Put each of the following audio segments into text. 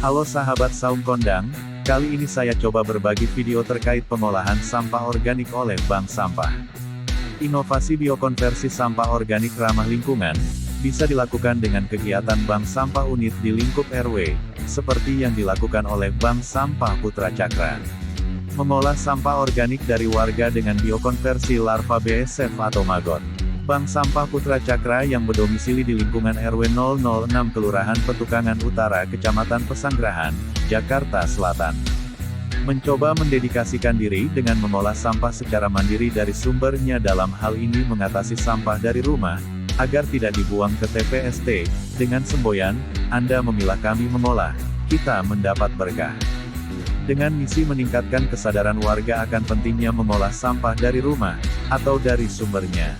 Halo sahabat Saung Kondang, kali ini saya coba berbagi video terkait pengolahan sampah organik oleh bank sampah. Inovasi biokonversi sampah organik ramah lingkungan, bisa dilakukan dengan kegiatan bank sampah unit di lingkup RW, seperti yang dilakukan oleh Bank Sampah Putra Cakra. Mengolah sampah organik dari warga dengan biokonversi larva BSF atau maggot. Bank Sampah Putra Cakra yang berdomisili di lingkungan RW 006 Kelurahan Petukangan Utara Kecamatan Pesanggerahan, Jakarta Selatan. Mencoba mendedikasikan diri dengan mengolah sampah secara mandiri dari sumbernya, dalam hal ini mengatasi sampah dari rumah, agar tidak dibuang ke TPST, dengan semboyan, Anda memilah kami mengolah, kita mendapat berkah. Dengan misi meningkatkan kesadaran warga akan pentingnya mengolah sampah dari rumah, atau dari sumbernya.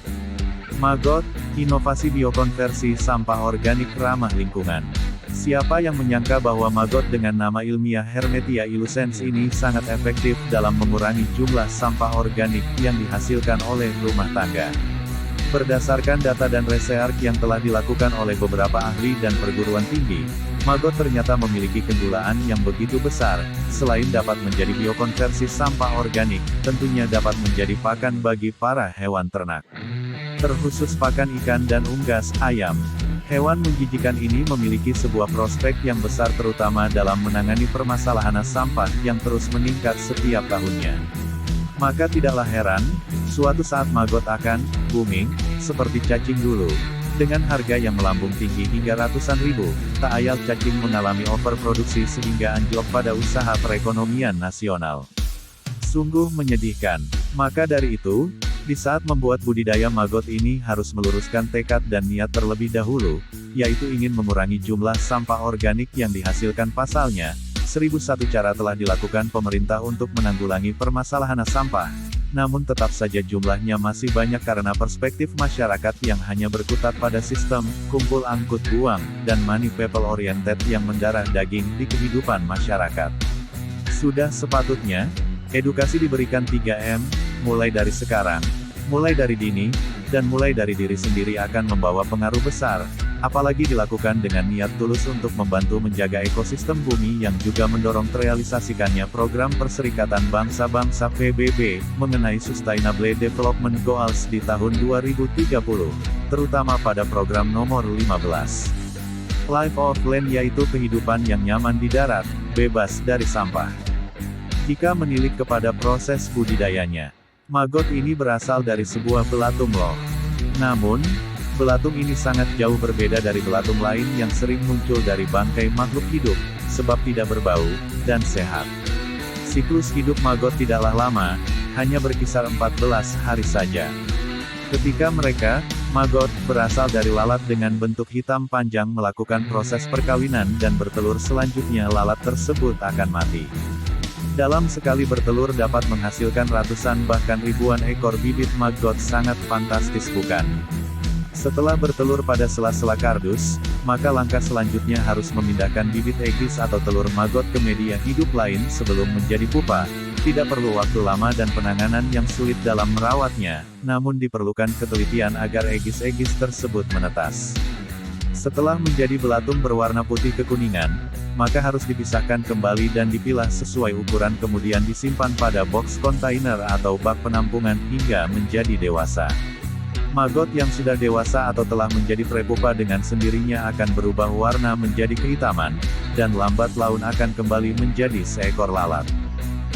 Maggot, inovasi biokonversi sampah organik ramah lingkungan. Siapa yang menyangka bahwa maggot dengan nama ilmiah Hermetia illucens ini sangat efektif dalam mengurangi jumlah sampah organik yang dihasilkan oleh rumah tangga. Berdasarkan data dan research yang telah dilakukan oleh beberapa ahli dan perguruan tinggi, maggot ternyata memiliki kegunaan yang begitu besar. Selain dapat menjadi biokonversi sampah organik, tentunya dapat menjadi pakan bagi para hewan ternak. Terkhusus pakan ikan dan unggas ayam. Hewan menjijikan ini memiliki sebuah prospek yang besar terutama dalam menangani permasalahan sampah yang terus meningkat setiap tahunnya. Maka tidaklah heran, suatu saat maggot akan booming, seperti cacing dulu. Dengan harga yang melambung tinggi hingga ratusan ribu, tak ayal cacing mengalami overproduksi sehingga anjlok pada usaha perekonomian nasional. Sungguh menyedihkan. Maka dari itu, di saat membuat budidaya maggot ini harus meluruskan tekad dan niat terlebih dahulu, yaitu ingin mengurangi jumlah sampah organik yang dihasilkan. Pasalnya, 1001 cara telah dilakukan pemerintah untuk menanggulangi permasalahan sampah, namun tetap saja jumlahnya masih banyak karena perspektif masyarakat yang hanya berkutat pada sistem kumpul angkut buang dan money people oriented yang mendarah daging di kehidupan masyarakat. Sudah sepatutnya edukasi diberikan 3M, mulai dari sekarang, mulai dari dini, dan mulai dari diri sendiri akan membawa pengaruh besar, apalagi dilakukan dengan niat tulus untuk membantu menjaga ekosistem bumi yang juga mendorong terrealisasikannya program Perserikatan Bangsa-Bangsa PBB, mengenai Sustainable Development Goals di tahun 2030, terutama pada program nomor 15. Life of Land, yaitu kehidupan yang nyaman di darat, bebas dari sampah. Jika menilik kepada proses budidayanya, maggot ini berasal dari sebuah belatung loh. Namun, belatung ini sangat jauh berbeda dari belatung lain yang sering muncul dari bangkai makhluk hidup, sebab tidak berbau, dan sehat. Siklus hidup maggot tidaklah lama, hanya berkisar 14 hari saja. Ketika maggot, berasal dari lalat dengan bentuk hitam panjang melakukan proses perkawinan dan bertelur, selanjutnya lalat tersebut akan mati. Dalam sekali bertelur dapat menghasilkan ratusan bahkan ribuan ekor bibit maggot, sangat fantastis bukan? Setelah bertelur pada sela-sela kardus, maka langkah selanjutnya harus memindahkan bibit egis atau telur maggot ke media hidup lain sebelum menjadi pupa. Tidak perlu waktu lama dan penanganan yang sulit dalam merawatnya, namun diperlukan ketelitian agar egis-egis tersebut menetas. Setelah menjadi belatung berwarna putih kekuningan, maka harus dipisahkan kembali dan dipilah sesuai ukuran, kemudian disimpan pada box kontainer atau bak penampungan hingga menjadi dewasa. Maggot yang sudah dewasa atau telah menjadi prepupa dengan sendirinya akan berubah warna menjadi kehitaman, dan lambat laun akan kembali menjadi seekor lalat.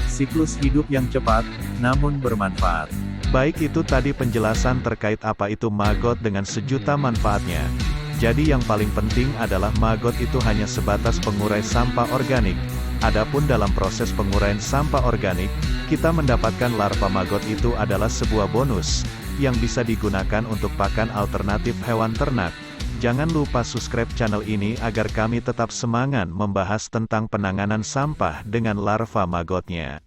Siklus hidup yang cepat, namun bermanfaat. Baik, itu tadi penjelasan terkait apa itu maggot dengan sejuta manfaatnya. Jadi yang paling penting adalah maggot itu hanya sebatas pengurai sampah organik. Adapun dalam proses penguraian sampah organik, kita mendapatkan larva maggot itu adalah sebuah bonus, yang bisa digunakan untuk pakan alternatif hewan ternak. Jangan lupa subscribe channel ini agar kami tetap semangat membahas tentang penanganan sampah dengan larva maggotnya.